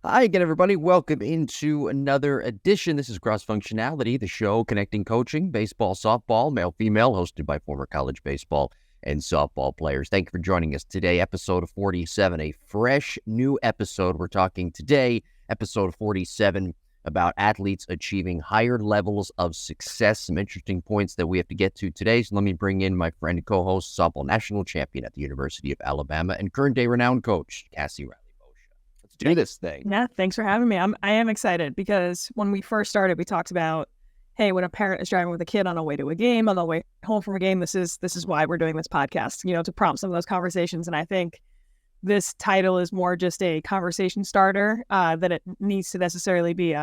Hi again, everybody. Welcome into another edition. This is Cross Functionality, the show connecting coaching, baseball, softball, male, female, hosted by former college baseball and softball players. Thank you for joining us today. Episode 47, a fresh new episode. We're talking today, episode 47, about athletes achieving higher levels of success. Some interesting points that we have to get to today. So let me bring in my friend and co-host, softball national champion at the University of Alabama and current day renowned coach, Cassie do this thing. Yeah, thanks for having me. I am excited because when we first started, we talked about, hey, when a parent is driving with a kid on the way to a game, on the way home from a game, this is why we're doing this podcast, to prompt some of those conversations. And I think this title is more just a conversation starter than it needs to necessarily be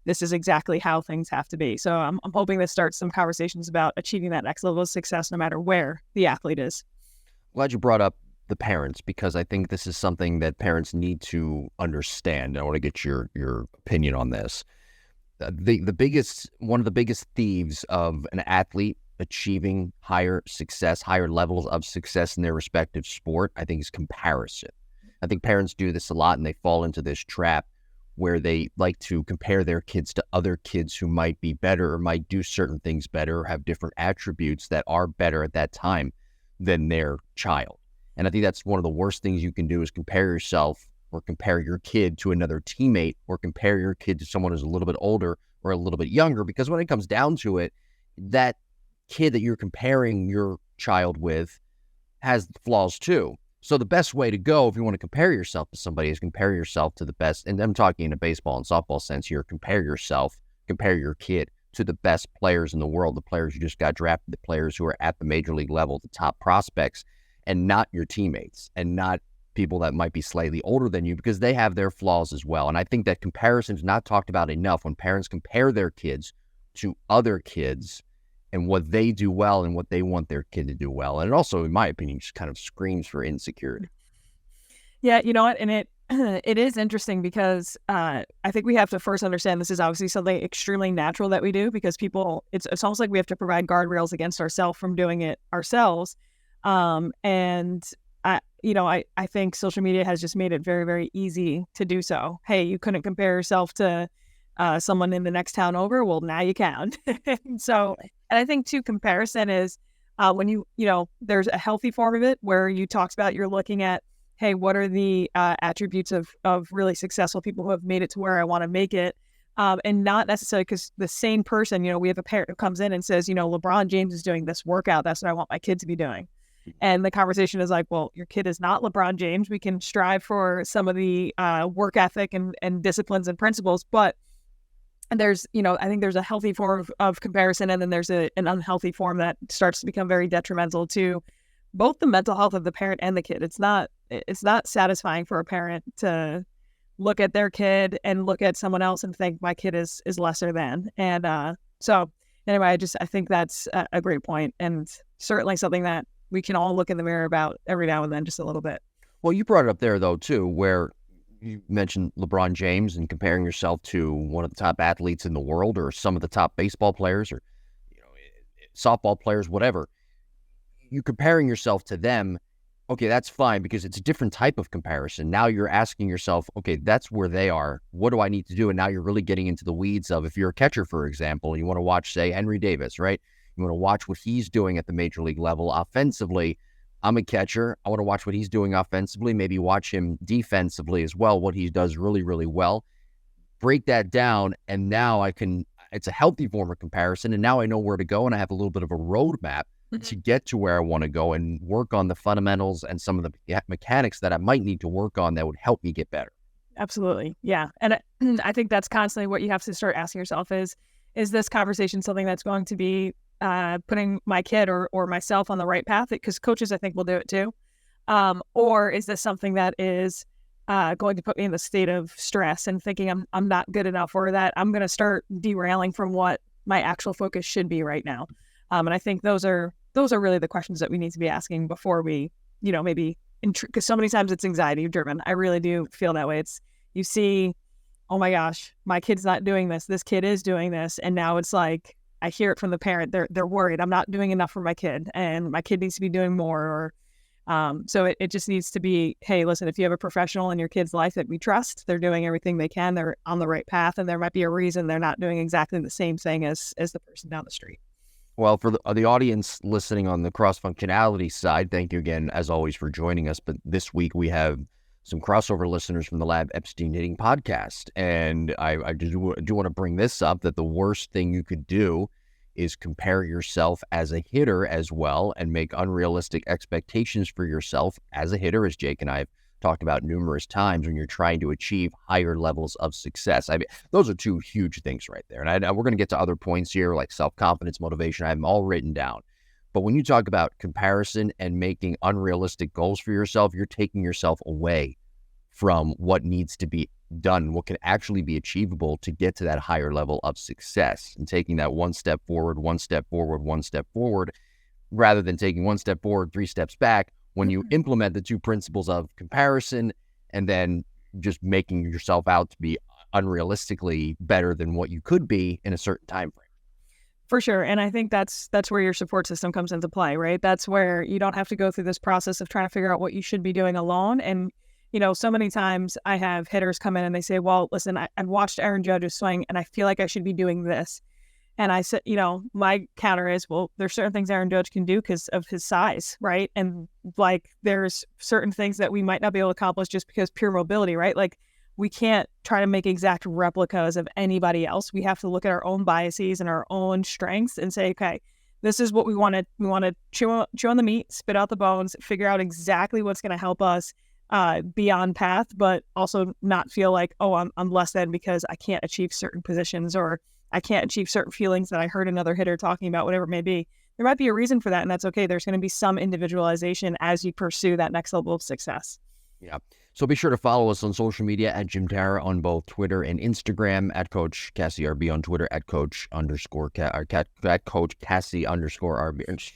this is exactly how things have to be. So I'm hoping this starts some conversations about achieving that next level of success no matter where the athlete is. Glad you brought up the parents, because I think this is something that parents need to understand. I want to get your opinion on this. One of the biggest thieves of an athlete achieving higher success, higher levels of success in their respective sport, I think, is comparison. I think parents do this a lot, and they fall into this trap where they like to compare their kids to other kids who might be better or might do certain things better or have different attributes that are better at that time than their child. And I think that's one of the worst things you can do, is compare yourself or compare your kid to another teammate or compare your kid to someone who's a little bit older or a little bit younger. Because when it comes down to it, that kid that you're comparing your child with has flaws too. So the best way to go if you want to compare yourself to somebody is compare yourself to the best. And I'm talking in a baseball and softball sense here. Compare your kid to the best players in the world, the players you just got drafted, the players who are at the major league level, the top prospects, and not your teammates and not people that might be slightly older than you, because they have their flaws as well. And I think that comparison is not talked about enough. When parents compare their kids to other kids and what they do well and what they want their kid to do well. And it also, in my opinion, just kind of screams for insecurity. Yeah, you know what? And it is interesting because I think we have to first understand this is obviously something extremely natural that we do, because it's almost like we have to provide guardrails against ourselves from doing it ourselves. And I think social media has just made it very, very easy to do so. Hey, you couldn't compare yourself to someone in the next town over. Well, now you can. And I think too, comparison is when there's a healthy form of it where you talked about, you're looking at, hey, what are the attributes of really successful people who have made it to where I want to make it? And not necessarily because the same person, we have a parent who comes in and says, LeBron James is doing this workout. That's what I want my kid to be doing. And the conversation is like, well, your kid is not LeBron James. We can strive for some of the work ethic and disciplines and principles, but there's, I think there's a healthy form of comparison, and then there's an unhealthy form that starts to become very detrimental to both the mental health of the parent and the kid. It's not satisfying for a parent to look at their kid and look at someone else and think my kid is lesser than. And so anyway, I think that's a great point, and certainly something that we can all look in the mirror about every now and then, just a little bit. Well, you brought it up there, though, too, where you mentioned LeBron James and comparing yourself to one of the top athletes in the world, or some of the top baseball players, or softball players, whatever. You comparing yourself to them, okay, that's fine, because it's a different type of comparison. Now you're asking yourself, okay, that's where they are. What do I need to do? And now you're really getting into the weeds of, if you're a catcher, for example, and you want to watch, say, Henry Davis, right? You want to watch what he's doing at the major league level offensively. I'm a catcher. I want to watch what he's doing offensively, maybe watch him defensively as well, what he does really, really well. Break that down, and now it's a healthy form of comparison, and now I know where to go, and I have a little bit of a roadmap to get to where I want to go and work on the fundamentals and some of the mechanics that I might need to work on that would help me get better. Absolutely. Yeah. And I think that's constantly what you have to start asking yourself is this conversation something that's going to be putting my kid or myself on the right path? Because coaches, I think, will do it too. Or is this something that is going to put me in the state of stress and thinking I'm not good enough, or that I'm going to start derailing from what my actual focus should be right now? And I think those are really the questions that we need to be asking before we, maybe, because so many times it's anxiety driven. I really do feel that way. It's, you see, oh my gosh, my kid's not doing this. This kid is doing this. And now it's like, I hear it from the parent. They're worried. I'm not doing enough for my kid, and my kid needs to be doing more. So it just needs to be, hey, listen, if you have a professional in your kid's life that we trust, they're doing everything they can, they're on the right path, and there might be a reason they're not doing exactly the same thing as the person down the street. Well, for the audience listening on the cross-functionality side, thank you again, as always, for joining us. But this week we have some crossover listeners from the Lab Epstein Knitting podcast. And I do want to bring this up, that the worst thing you could do is compare yourself as a hitter as well and make unrealistic expectations for yourself as a hitter, as Jake and I have talked about numerous times, when you're trying to achieve higher levels of success. I mean, those are two huge things right there. And we're going to get to other points here, like self-confidence, motivation. I have them all written down. But when you talk about comparison and making unrealistic goals for yourself, you're taking yourself away from what needs to be done, what can actually be achievable to get to that higher level of success, and taking that one step forward, one step forward, one step forward, rather than taking one step forward, 3 steps back. When you implement the 2 principles of comparison and then just making yourself out to be unrealistically better than what you could be in a certain time frame. For sure. And I think that's where your support system comes into play, right? That's where you don't have to go through this process of trying to figure out what you should be doing alone. And, so many times I have hitters come in and they say, well, listen, I've watched Aaron Judge's swing and I feel like I should be doing this. And I said, my counter is, well, there's certain things Aaron Judge can do because of his size, right? And like, there's certain things that we might not be able to accomplish just because pure mobility, right? Like, we can't try to make exact replicas of anybody else. We have to look at our own biases and our own strengths and say, okay, this is what we want to. We want to chew on the meat, spit out the bones, figure out exactly what's going to help us be on path, but also not feel like, oh, I'm less than because I can't achieve certain positions, or I can't achieve certain feelings that I heard another hitter talking about, whatever it may be. There might be a reason for that, and that's okay. There's going to be some individualization as you pursue that next level of success. Yeah. So be sure to follow us on social media at Jim Tara on both Twitter and Instagram, at Coach Cassie RB on Twitter, at Coach Cassie _RB.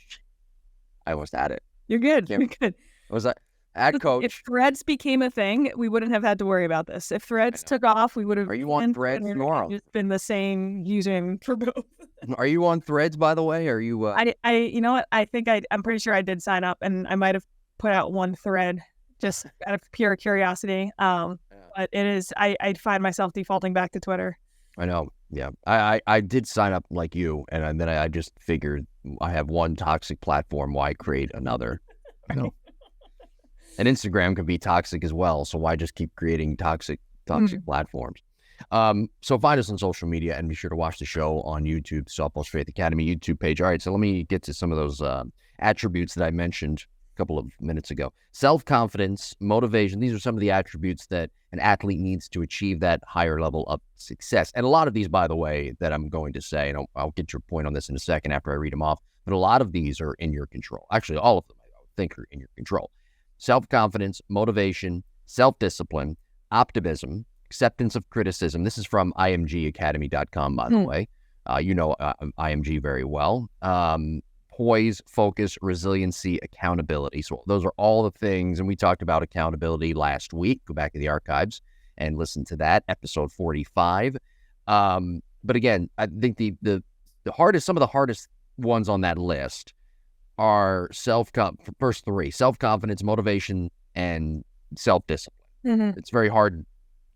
I almost had it. You're good. You're good. Was that at Coach? If Threads became a thing, we wouldn't have had to worry about this. If Threads took off, we would have. Are you on Threads tomorrow? It's been the same using for both. Are you on Threads, by the way? Are you? You know what? I think I'm pretty sure I did sign up, and I might have put out one thread just out of pure curiosity. But it is. I find myself defaulting back to Twitter. I know. Yeah. I did sign up like you, and then I just figured I have one toxic platform. Why create another? No. And Instagram can be toxic as well, so why just keep creating toxic platforms? So find us on social media and be sure to watch the show on YouTube, Softball Strength Academy YouTube page. All right, so let me get to some of those attributes that I mentioned a couple of minutes ago. Self-confidence, motivation, these are some of the attributes that an athlete needs to achieve that higher level of success. And a lot of these, by the way, that I'm going to say, and I'll get your point on this in a second after I read them off, but a lot of these are in your control. Actually, all of them, I think, are in your control. Self-confidence, motivation, self-discipline, optimism, acceptance of criticism. This is from imgacademy.com, by the way. IMG very well. Poise, focus, resiliency, accountability. So those are all the things. And we talked about accountability last week. Go back to the archives and listen to that, episode 45. But again, I think the hardest, some of the hardest ones on that list are first 3, self-confidence, motivation, and self-discipline. Mm-hmm. It's very hard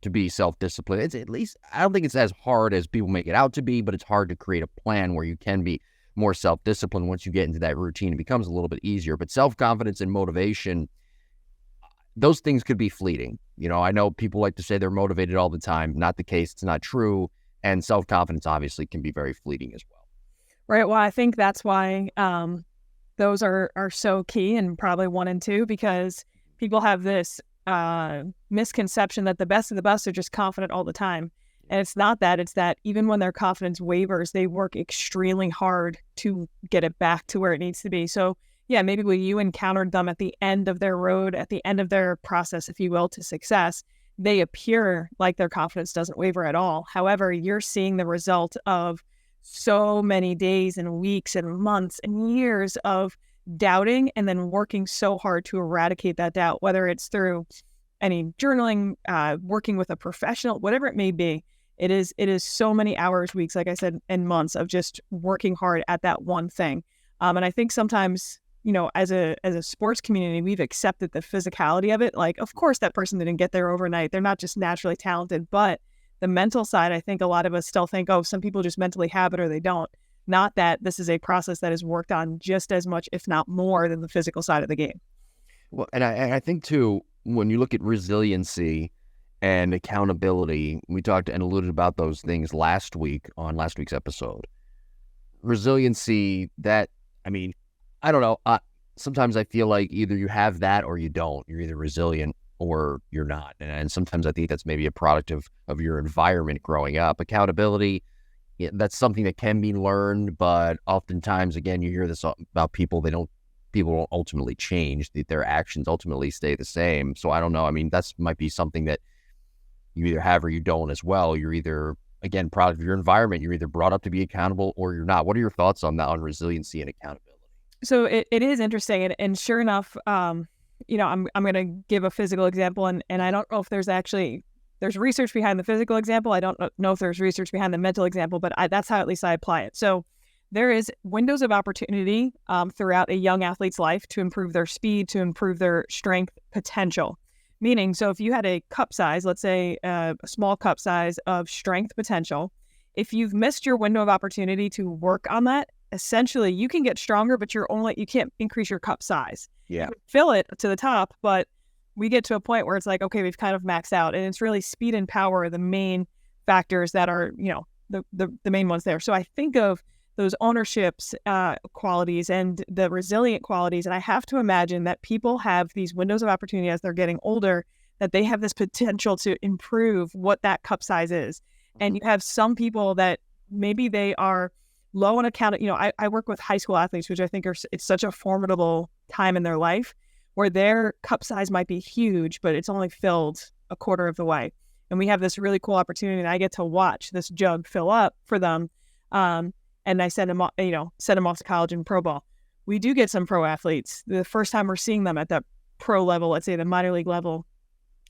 to be self-disciplined. It's at least, I don't think it's as hard as people make it out to be, but it's hard to create a plan where you can be more self-disciplined. Once you get into that routine, it becomes a little bit easier. But self-confidence and motivation, those things could be fleeting. I know people like to say they're motivated all the time. Not the case. It's not true. And self-confidence obviously can be very fleeting as well. Right. Well, I think that's why those are so key, and probably 1 and 2, because people have this misconception that the best of the best are just confident all the time. And it's not that. It's that even when their confidence wavers, they work extremely hard to get it back to where it needs to be. So yeah, maybe when you encountered them at the end of their road, at the end of their process, if you will, to success, they appear like their confidence doesn't waver at all. However, you're seeing the result of so many days and weeks and months and years of doubting, and then working so hard to eradicate that doubt, whether it's through any journaling, working with a professional, whatever it may be. It is so many hours, weeks, like I said, and months of just working hard at that one thing. And I think sometimes, as a sports community, we've accepted the physicality of it. Like, of course, that person didn't get there overnight. They're not just naturally talented, but the mental side, I think a lot of us still think, oh, some people just mentally have it or they don't. Not that this is a process that is worked on just as much, if not more, than the physical side of the game. Well, and I think too, when you look at resiliency and accountability, we talked and alluded about those things last week on last week's episode. Resiliency, I don't know. Sometimes I feel like either you have that or you don't. You're either resilient or you're not. And sometimes I think that's maybe a product of your environment growing up. Accountability, that's something that can be learned, but oftentimes, again, you hear this about people. People don't ultimately change. Their actions ultimately stay the same. So I don't know. I mean, that's might be something that you either have or you don't as well. You're either, again, product of your environment. You're either brought up to be accountable or you're not. What are your thoughts on that, on resiliency and accountability? So it is interesting. And sure enough, I'm going to give a physical example. And I don't know if there's research behind the physical example. I don't know if there's research behind the mental example, but that's how at least I apply it. So there is windows of opportunity throughout a young athlete's life to improve their speed, to improve their strength potential. Meaning, so if you had a cup size, let's say a small cup size of strength potential, if you've missed your window of opportunity to work on that, essentially you can get stronger, but you can't increase your cup size. Yeah. You can fill it to the top, but we get to a point where it's like, okay, we've kind of maxed out, and it's really speed and power are the main factors that are, the main ones there. So I think of those ownerships qualities and the resilient qualities, and I have to imagine that people have these windows of opportunity as they're getting older, that they have this potential to improve what that cup size is. And you have some people that maybe they are low on account. I work with high school athletes, which I think it's such a formidable time in their life, where their cup size might be huge, but it's only filled a quarter of the way. And we have this really cool opportunity, and I get to watch this jug fill up for them. And I send them off to college and pro ball. We do get some pro athletes the first time we're seeing them at that pro level, let's say the minor league level.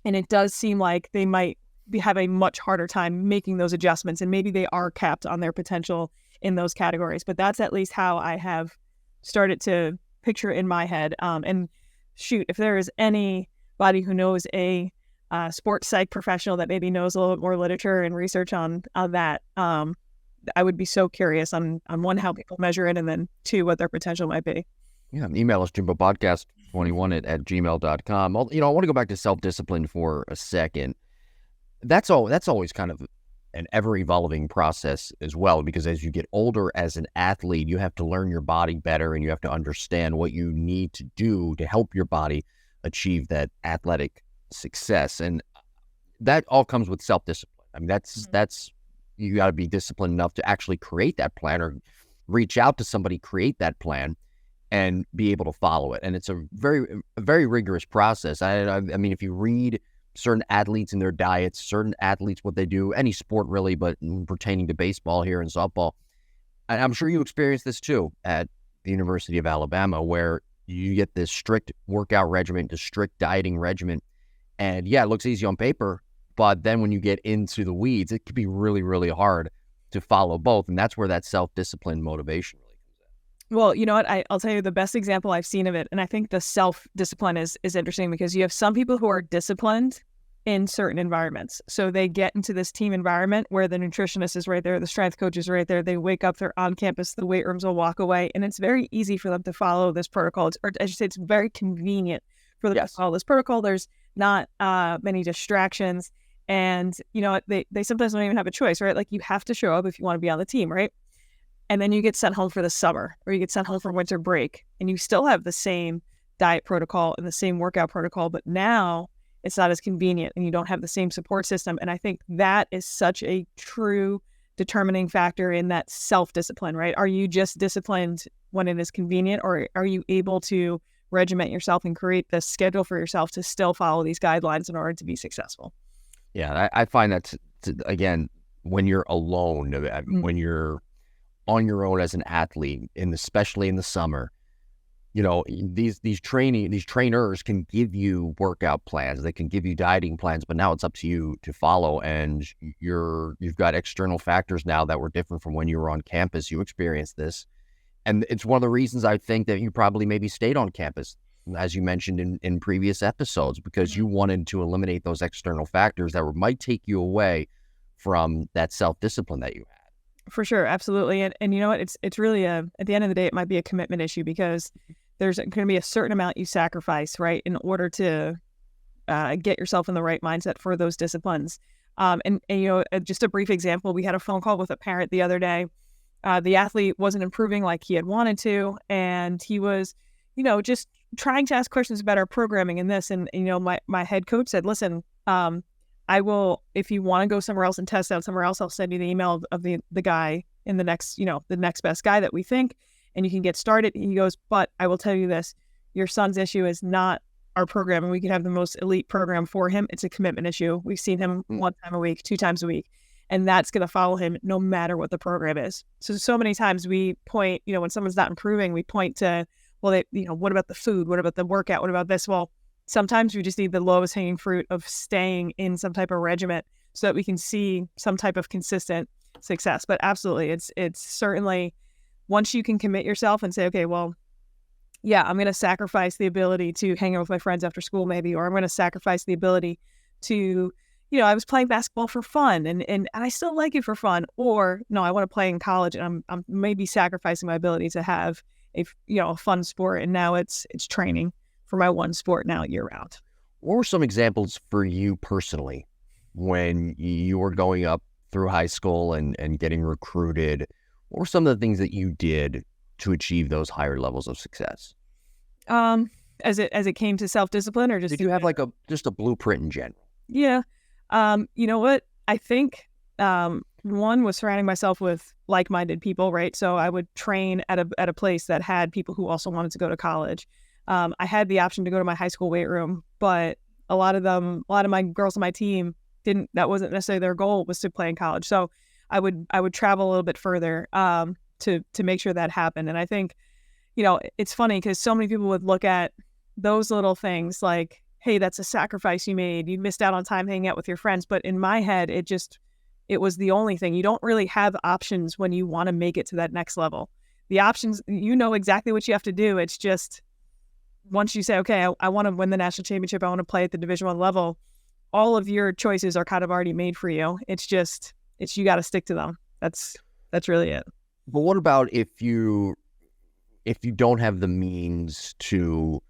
And it does seem like they might have a much harder time making those adjustments. And maybe they are capped on their potential in those categories. But that's at least how I have started to picture in my head. And shoot, if there is anybody who knows a sports psych professional that maybe knows a little bit more literature and research on that, I would be so curious on one, how people measure it, and then two, what their potential might be. Yeah, email us, jimbopodcast21 at gmail.com. I want to go back to self-discipline for a second. That's always kind of an ever-evolving process as well, because as you get older as an athlete, you have to learn your body better, and you have to understand what you need to do to help your body achieve that athletic success. And that all comes with self-discipline. I mean, that's you got to be disciplined enough to actually create that plan, or reach out to somebody, create that plan, and be able to follow it. And it's a very rigorous process. I mean, if you read certain athletes and their diets, certain athletes, what they do, any sport really, but pertaining to baseball here and softball, and I'm sure you experienced this too at the University of Alabama, where you get this strict workout regimen, this strict dieting regimen. And yeah, it looks easy on paper, but then when you get into the weeds, it can be really, really hard to follow both. And that's where that self-discipline motivation really comes in. Well, you know what? I'll tell you the best example I've seen of it. And I think the self-discipline is interesting, because you have some people who are disciplined in certain environments. So they get into this team environment where the nutritionist is right there, the strength coach is right there. They wake up, they're on campus, the weight rooms will walk away. And it's very easy for them to follow this protocol. Or I should say, it's very convenient for them to follow this protocol. There's not many distractions. And, they sometimes don't even have a choice, right? Like, you have to show up if you want to be on the team, right? And then you get sent home for the summer, or you get sent home for winter break, and you still have the same diet protocol and the same workout protocol, but now it's not as convenient and you don't have the same support system. And I think that is such a true determining factor in that self-discipline, right? Are you just disciplined when it is convenient, or are you able to regiment yourself and create the schedule for yourself to still follow these guidelines in order to be successful? Yeah, I find that, again, when you're alone, when you're on your own as an athlete, and especially in the summer, these trainers can give you workout plans, they can give you dieting plans, but now it's up to you to follow. And you've got external factors now that were different from when you were on campus. You experienced this, And it's one of the reasons I think that you probably maybe stayed on campus, as you mentioned in previous episodes, because you wanted to eliminate those external factors that might take you away from that self-discipline that you had. For sure. Absolutely. And you know what? It's really at the end of the day, it might be a commitment issue, because there's going to be a certain amount you sacrifice, right, in order to get yourself in the right mindset for those disciplines. And you know, just a brief example, we had a phone call with a parent the other day. The athlete wasn't improving like he had wanted to, and he was, you know, just trying to ask questions about our programming and this. And you know, my head coach said, listen, I will, if you want to go somewhere else and test out somewhere else, I'll send you the email of the guy in the next, you know, the next best guy that we think, and you can get started. He goes, but I will tell you this, your son's issue is not our program, and we could have the most elite program for him. It's a commitment issue. We've seen him 1 time a week, 2 times a week, and that's going to follow him no matter what the program is. So many times we point, you know, when someone's not improving, we point to, well, you know, what about the food? What about the workout? What about this? Well, sometimes we just need the lowest hanging fruit of staying in some type of regimen so that we can see some type of consistent success. But absolutely, it's certainly, once you can commit yourself and say, okay, well, yeah, I'm going to sacrifice the ability to hang out with my friends after school maybe, or I'm going to sacrifice the ability to, you know, I was playing basketball for fun and I still like it for fun, or no, I want to play in college and I'm maybe sacrificing my ability to have a fun sport, and now it's training for my one sport now year round. What were some examples for you personally when you were going up through high school and getting recruited? What were some of the things that you did to achieve those higher levels of success? As it came to self-discipline, or just did you have like just a blueprint in general? Yeah. You know what? I think one was surrounding myself with like-minded people, right? So I would train at a place that had people who also wanted to go to college. I had the option to go to my high school weight room, but a lot of my girls on my team didn't. That wasn't necessarily their goal, was to play in college. So I would travel a little bit further to make sure that happened. And I think, you know, it's funny because so many people would look at those little things like, hey, that's a sacrifice you made. You missed out on time hanging out with your friends. But in my head, it was the only thing. You don't really have options when you want to make it to that next level. The options, you know exactly what you have to do. It's just, once you say, okay, I want to win the national championship, I want to play at the Division I level, all of your choices are kind of already made for you. It's you got to stick to them. That's really it. But what about if you don't have the means to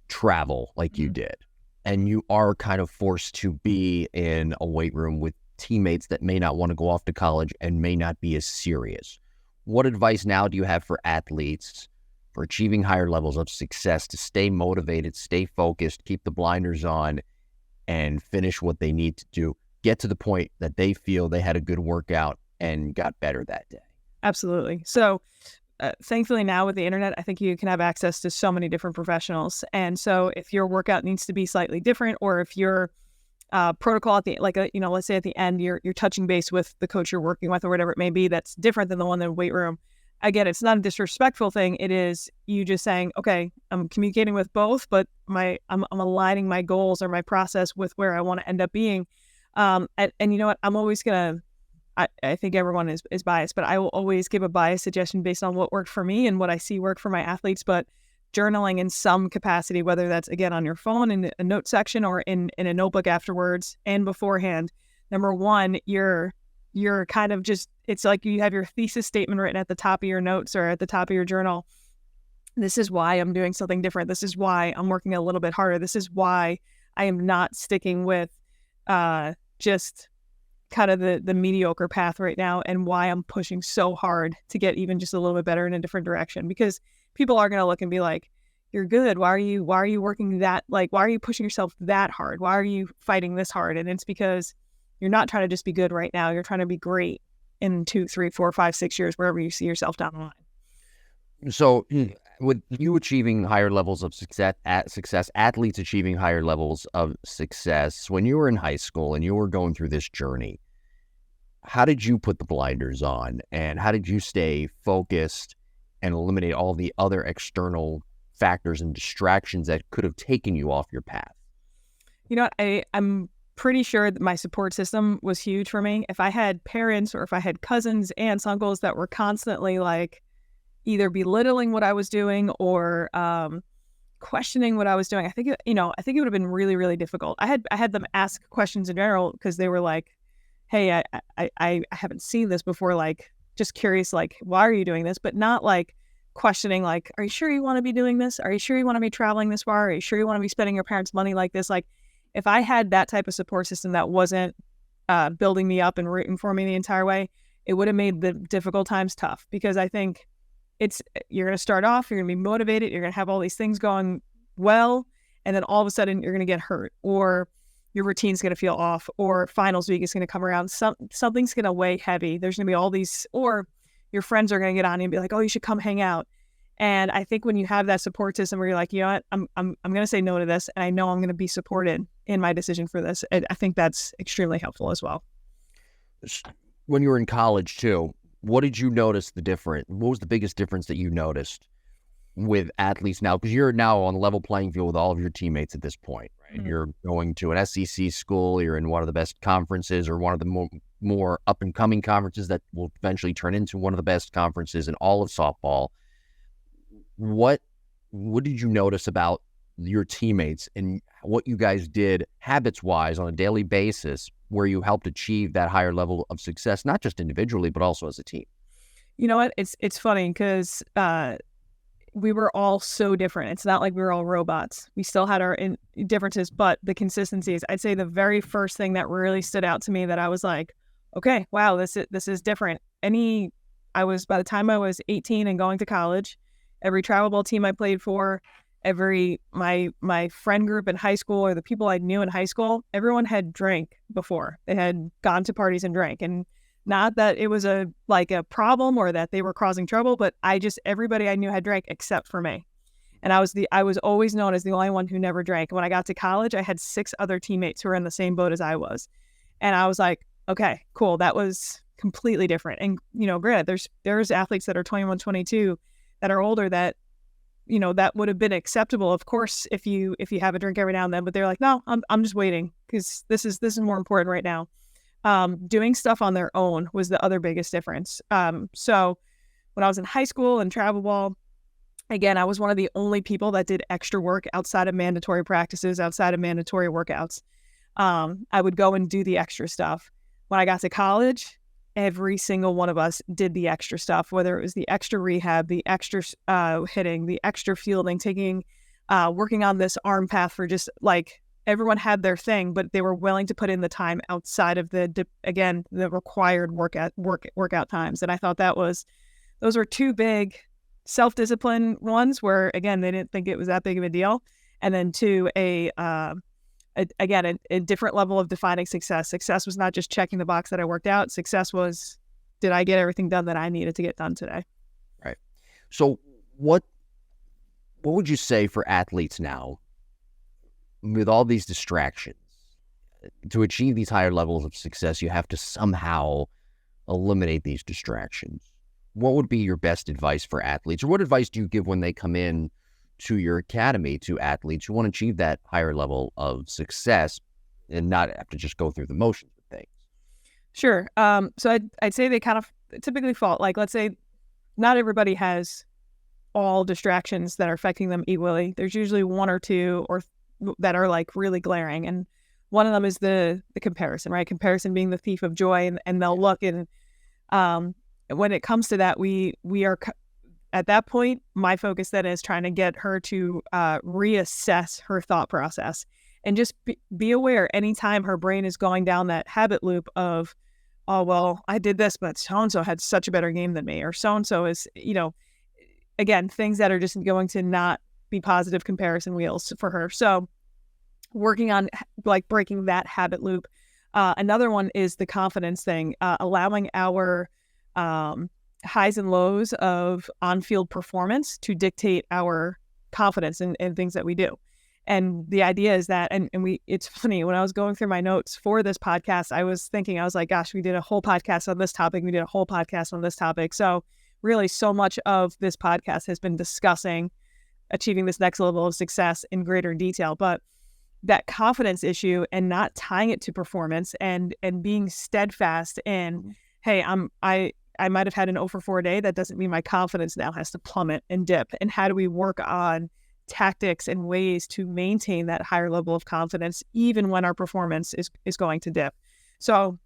travel like you did, and you are kind of forced to be in a weight room with teammates that may not want to go off to college and may not be as serious? What advice now do you have for athletes for achieving higher levels of success to stay motivated, stay focused, keep the blinders on, and finish what they need to do, get to the point that they feel they had a good workout and got better that day? Absolutely. So thankfully now with the internet, I think you can have access to so many different professionals. And so if your workout needs to be slightly different, or if your protocol at the, let's say at the end, you're touching base with the coach you're working with or whatever it may be, that's different than the one in the weight room. Again, it's not a disrespectful thing. It is you just saying, okay, I'm communicating with both, but I'm aligning my goals or my process with where I want to end up being. And you know what? I'm always going to, I think everyone is biased, but I will always give a biased suggestion based on what worked for me and what I see work for my athletes. But journaling in some capacity, whether that's, again, on your phone in a note section or in a notebook afterwards and beforehand, number one, you're kind of just, it's like you have your thesis statement written at the top of your notes or at the top of your journal. This is why I'm doing something different. This is why I'm working a little bit harder. This is why I am not sticking with just kind of the mediocre path right now, and why I'm pushing so hard to get even just a little bit better in a different direction. Because people are going to look and be like, you're good. Why are you working that, like, why are you pushing yourself that hard? Why are you fighting this hard? And it's because you're not trying to just be good right now. You're trying to be great in 2, 3, 4, 5, 6 years, wherever you see yourself down the line. So with you achieving higher levels of success, athletes achieving higher levels of success, when you were in high school and you were going through this journey, how did you put the blinders on, and how did you stay focused and eliminate all the other external factors and distractions that could have taken you off your path? You know, I'm pretty sure that my support system was huge for me. If I had parents or if I had cousins, aunts, uncles that were constantly like, either belittling what I was doing or questioning what I was doing. I think it would have been really, really difficult. I had them ask questions in general because they were like, "Hey, I haven't seen this before. Like, just curious. Like, why are you doing this?" But not like questioning. Like, "Are you sure you want to be doing this? Are you sure you want to be traveling this far? Are you sure you want to be spending your parents' money like this?" Like, if I had that type of support system that wasn't building me up and rooting for me the entire way, it would have made the difficult times tough, because I think you're going to start off, you're going to be motivated, you're going to have all these things going well, and then all of a sudden you're going to get hurt, or your routine's going to feel off, or finals week is going to come around. Something's going to weigh heavy. There's going to be all these, or your friends are going to get on you and be like, "Oh, you should come hang out." And I think when you have that support system where you're like, "You know what, I'm going to say no to this, and I know I'm going to be supported in my decision for this," I think that's extremely helpful as well. When you were in college too, what did you notice the difference? What was the biggest difference that you noticed with athletes now? Because you're now on a level playing field with all of your teammates at this point, right? Mm-hmm. You're going to an SEC school. You're in one of the best conferences, or one of the more up and coming conferences that will eventually turn into one of the best conferences in all of softball. What did you notice about your teammates and what you guys did habits wise on a daily basis, where you helped achieve that higher level of success, not just individually, but also as a team? You know what? It's funny because we were all so different. It's not like we were all robots. We still had our differences, but the consistencies. I'd say the very first thing that really stood out to me that I was like, okay, wow, this is different. By the time I was 18 and going to college, every travel ball team I played for, my friend group in high school, or the people I knew in high school, everyone had drank before. They had gone to parties and drank, and not that it was a problem or that they were causing trouble, but everybody I knew had drank except for me. And I was always known as the only one who never drank. When I got to college, I had 6 other teammates who were in the same boat as I was. And I was like, okay, cool. That was completely different. And, granted, there's athletes that are 21, 22 that are older that, that would have been acceptable, of course, if you have a drink every now and then, but they're like, "No, I'm just waiting because this is more important right now." Doing stuff on their own was the other biggest difference. So when I was in high school and travel ball, again, I was one of the only people that did extra work outside of mandatory practices, outside of mandatory workouts. I would go and do the extra stuff. When I got to college, every single one of us did the extra stuff, whether it was the extra rehab, the extra hitting, the extra fielding, working on this arm path for just like, everyone had their thing, but they were willing to put in the time outside of the required workout times. And I thought those were 2 big self-discipline ones where, again, they didn't think it was that big of a deal. And then 2, a different level of defining success. Success was not just checking the box that I worked out. Success was, did I get everything done that I needed to get done today? Right. So what would you say for athletes now, with all these distractions? To achieve these higher levels of success, you have to somehow eliminate these distractions. What would be your best advice for athletes, or what advice do you give when they come in to your academy to athletes who want to achieve that higher level of success and not have to just go through the motions with things? Sure. So I'd say they kind of typically fall, like, let's say not everybody has all distractions that are affecting them equally. There's usually 1 or 2 or that are like really glaring. And one of them is the comparison, right? Comparison being the thief of joy. And they'll look, and when it comes to that, we are at that point, my focus then is trying to get her to reassess her thought process, and just be aware anytime her brain is going down that habit loop of, "Oh, well, I did this, but so-and-so had such a better game than me," or so-and-so is, again, things that are just going to not be positive comparison wheels for her. So working on like breaking that habit loop. Another one is the confidence thing, allowing our highs and lows of on-field performance to dictate our confidence in things that we do. And the idea is that, it's funny, when I was going through my notes for this podcast, I was like, gosh, we did a whole podcast on this topic. We did a whole podcast on this topic. So really, so much of this podcast has been discussing achieving this next level of success in greater detail. But that confidence issue, and not tying it to performance, and being steadfast in, hey, I might have had an 0 for 4 day. That doesn't mean my confidence now has to plummet and dip. And how do we work on tactics and ways to maintain that higher level of confidence, even when our performance is going to dip? So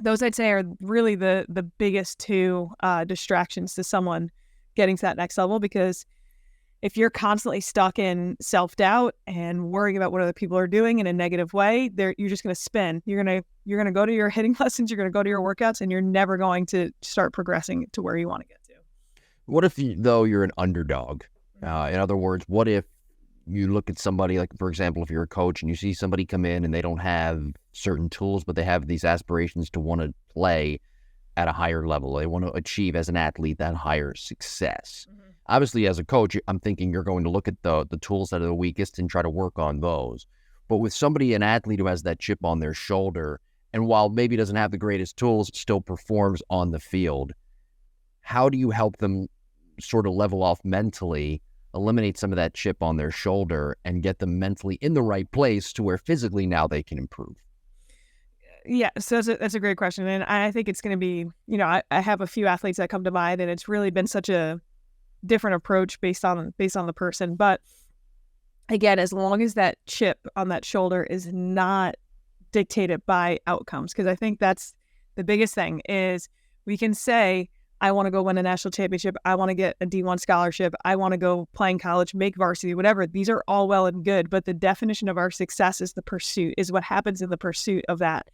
those, I'd say, are really the biggest two distractions to someone getting to that next level, because if you're constantly stuck in self-doubt and worrying about what other people are doing in a negative way, you're just going to spin. You're going to go to your hitting lessons, you're going to go to your workouts, and you're never going to start progressing to where you want to get to. What if, though, you're an underdog? In other words, what if you look at somebody, like, for example, if you're a coach and you see somebody come in and they don't have certain tools, but they have these aspirations to want to play at a higher level. They want to achieve as an athlete that higher success. Mm-hmm. Obviously, as a coach, I'm thinking you're going to look at the tools that are the weakest and try to work on those. But with somebody, an athlete who has that chip on their shoulder, and while maybe doesn't have the greatest tools, still performs on the field, how do you help them sort of level off mentally, eliminate some of that chip on their shoulder, and get them mentally in the right place to where physically now they can improve? Yeah, so that's a great question. And I think it's going to be, I have a few athletes that come to mind, and it's really been such a different approach based on the person. But again, as long as that chip on that shoulder is not dictated by outcomes, because I think that's the biggest thing, is we can say, I want to go win a national championship, I want to get a D1 scholarship, I want to go play in college, make varsity, whatever. These are all well and good, but the definition of our success is the pursuit, is what happens in the pursuit of that.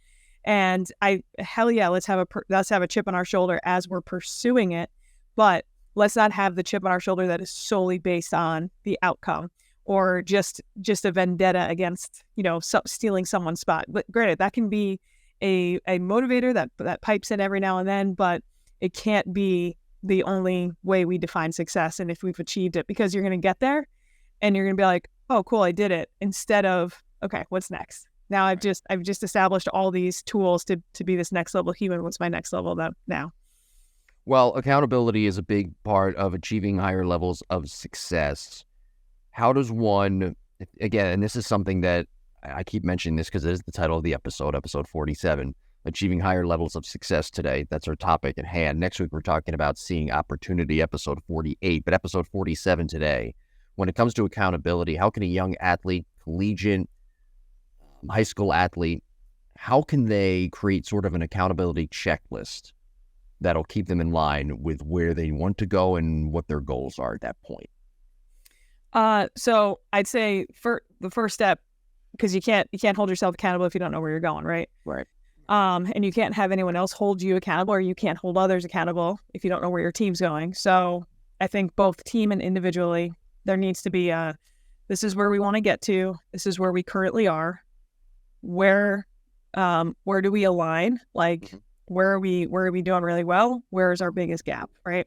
And let's have a chip on our shoulder as we're pursuing it, but let's not have the chip on our shoulder that is solely based on the outcome, or just a vendetta against, stealing someone's spot. But granted, that can be a motivator that pipes in every now and then, but it can't be the only way we define success. And if we've achieved it, because you're going to get there and you're going to be like, oh, cool, I did it, instead of, okay, what's next? Now I've just established all these tools to be this next level human. What's my next level now? Well, accountability is a big part of achieving higher levels of success. How does one, again, and this is something that I keep mentioning this because it is the title of the episode 47, achieving higher levels of success today. That's our topic at hand. Next week, we're talking about seeing opportunity, episode 48, but episode 47 today. When it comes to accountability, how can a young athlete, collegiate, high school athlete, how can they create sort of an accountability checklist that'll keep them in line with where they want to go and what their goals are at that point? So I'd say for the first step, because you can't hold yourself accountable if you don't know where you're going, right? Right. And you can't have anyone else hold you accountable, or you can't hold others accountable if you don't know where your team's going. So I think both team and individually, there needs to be this is where we want to get to. This is where we currently are. Where do we align? Like, where are we doing really well? Where is our biggest gap, right?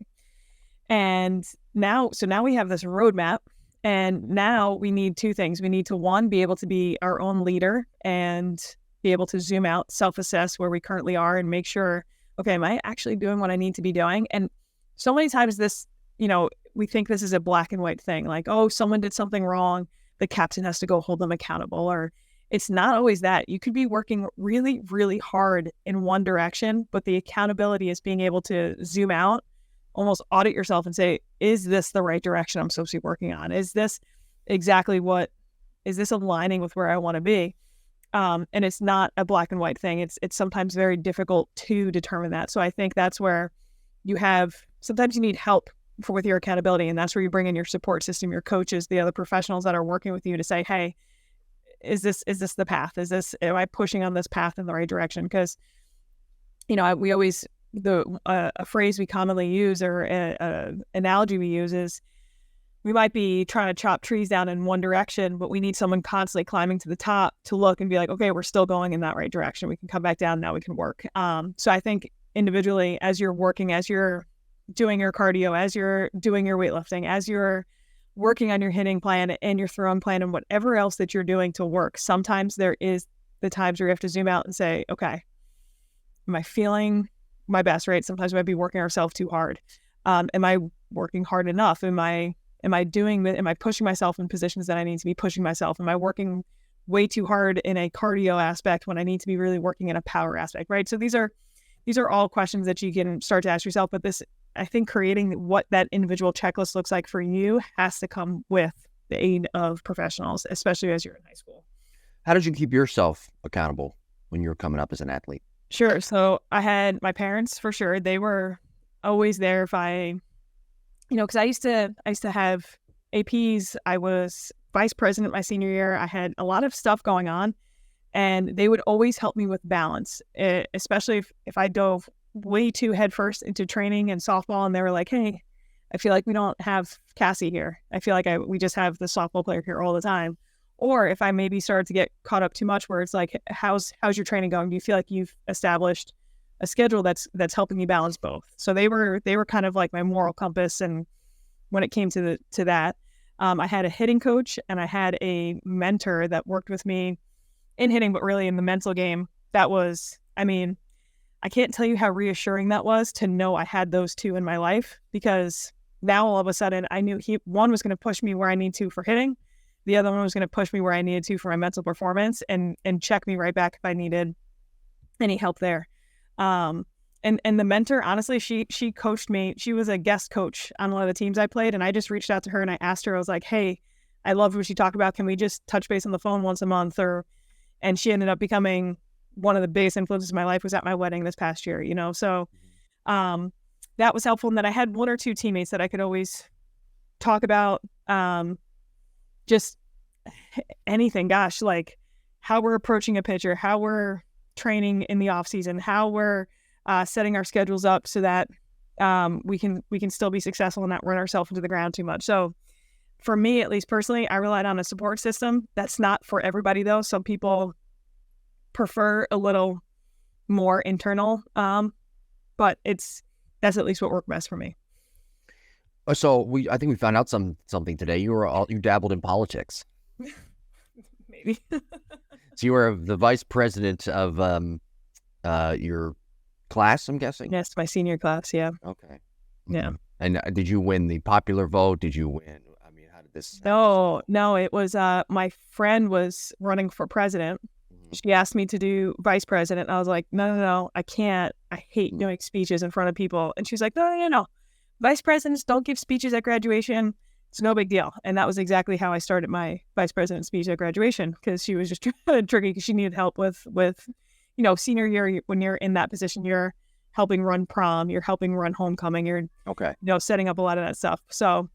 And now we have this roadmap, and now we need two things. We need to, one, be able to be our own leader and be able to zoom out, self-assess where we currently are, and make sure, okay, am I actually doing what I need to be doing? And so many times this, we think this is a black and white thing, like, oh, someone did something wrong, the captain has to go hold them accountable, or it's not always that. You could be working really, really hard in one direction, but the accountability is being able to zoom out, almost audit yourself and say, is this the right direction I'm supposed to be working on? Is this aligning with where I want to be? And it's not a black and white thing. It's sometimes very difficult to determine that. So I think that's where sometimes you need help with your accountability. And that's where you bring in your support system, your coaches, the other professionals that are working with you to say, hey, is this the path? Am I pushing on this path in the right direction? Because, we always, a phrase we commonly use, or an analogy we use, is we might be trying to chop trees down in one direction, but we need someone constantly climbing to the top to look and be like, okay, we're still going in that right direction. We can come back down. Now we can work. So I think individually, as you're working, as you're doing your cardio, as you're doing your weightlifting, as you're working on your hitting plan and your throwing plan and whatever else that you're doing to work, sometimes there is the times where you have to zoom out and say, okay, am I feeling my best, right? Sometimes we might be working ourselves too hard. Am I working hard enough? Am I pushing myself in positions that I need to be pushing myself? Am I working way too hard in a cardio aspect when I need to be really working in a power aspect, right? So these are these are all questions that you can start to ask yourself. But this, I think creating what that individual checklist looks like for you has to come with the aid of professionals, especially as you're in high school. How did you keep yourself accountable when you were coming up as an athlete? Sure. So I had my parents for sure. They were always there if I, because I used to have APs. I was vice president my senior year. I had a lot of stuff going on, and they would always help me with balance, especially if I dove way too headfirst into training and softball, and they were like, "Hey, I feel like we don't have Cassie here. I feel like we just have the softball player here all the time." Or if I maybe started to get caught up too much, where it's like, how's your training going? Do you feel like you've established a schedule that's helping you balance both? So they were kind of like my moral compass. And when it came to that, I had a hitting coach and I had a mentor that worked with me in hitting, but really in the mental game. That was, I can't tell you how reassuring that was to know I had those two in my life, because now all of a sudden I knew one was going to push me where I need to for hitting. The other one was going to push me where I needed to for my mental performance, and check me right back if I needed any help there. And the mentor, honestly, she coached me. She was a guest coach on one of the teams I played, and I just reached out to her and I asked her, I was like, "Hey, I love what she talked about. Can we just touch base on the phone once a month?" And she ended up becoming one of the biggest influences in my life. Was at my wedding this past year, So that was helpful. And then I had one or two teammates that I could always talk about. Just anything, gosh, like how we're approaching a pitcher, how we're training in the off season, how we're setting our schedules up so that we can still be successful and not run ourselves into the ground too much. So for me, at least personally, I relied on a support system. That's not for everybody though. Some people prefer a little more internal, but that's at least what worked best for me. So I think we found out something today. You dabbled in politics. Maybe. So you were the vice president of your class, I'm guessing? Yes, my senior class, yeah. Okay. Yeah. And did you win the popular vote? Did you win? How did this happen? No, it was my friend was running for president. Mm-hmm. She asked me to do vice president. And I was like, no, I can't. I hate doing speeches in front of people. And she's like, no. Vice presidents don't give speeches at graduation. It's no big deal. And that was exactly how I started my vice president speech at graduation, because she was just tricky because she needed help with senior year. When you're in that position, you're helping run prom, you're helping run homecoming, you're setting up a lot of that stuff. So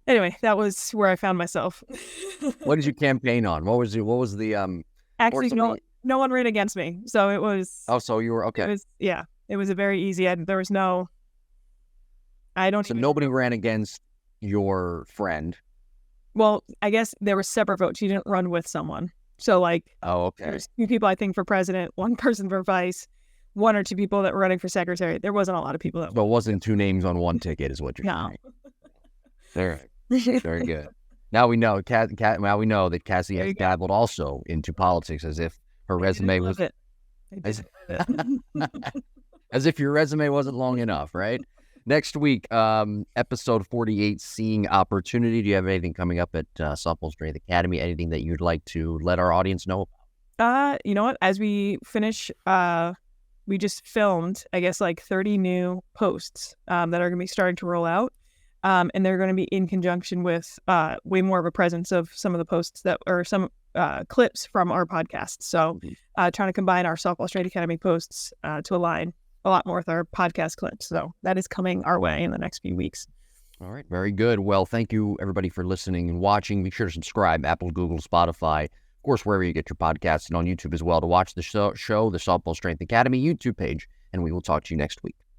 anyway, that was where I found myself. What did you campaign on? What was the actually no one ran against me. So it was so you were okay. It was a very easy. There was no nobody ran against your friend. Well, I guess there were separate votes. You didn't run with someone. So there's 2 people, I think, for president, 1 person for vice, 1 or 2 people that were running for secretary. There wasn't a lot of people that. But it wasn't 2 names on 1 ticket, is what you're saying. Very good. Now we know. Now we know that Cassie has dabbled also into politics, as if her resume was. As if your resume wasn't long enough, right? Next week, episode 48, Seeing Opportunity. Do you have anything coming up at Softball Strength Academy? Anything that you'd like to let our audience know about? You know what? As we finish, we just filmed, I guess, 30 new posts that are going to be starting to roll out. And they're going to be in conjunction with way more of a presence of some of the posts that are some clips from our podcast. So trying to combine our Softball Strength Academy posts to align a lot more with our podcast clips. So that is coming our way in the next few weeks. All right. Very good. Well, thank you everybody for listening and watching. Be sure to subscribe, Apple, Google, Spotify, of course, wherever you get your podcasts, and on YouTube as well, to watch the show, the Softball Strength Academy YouTube page. And we will talk to you next week.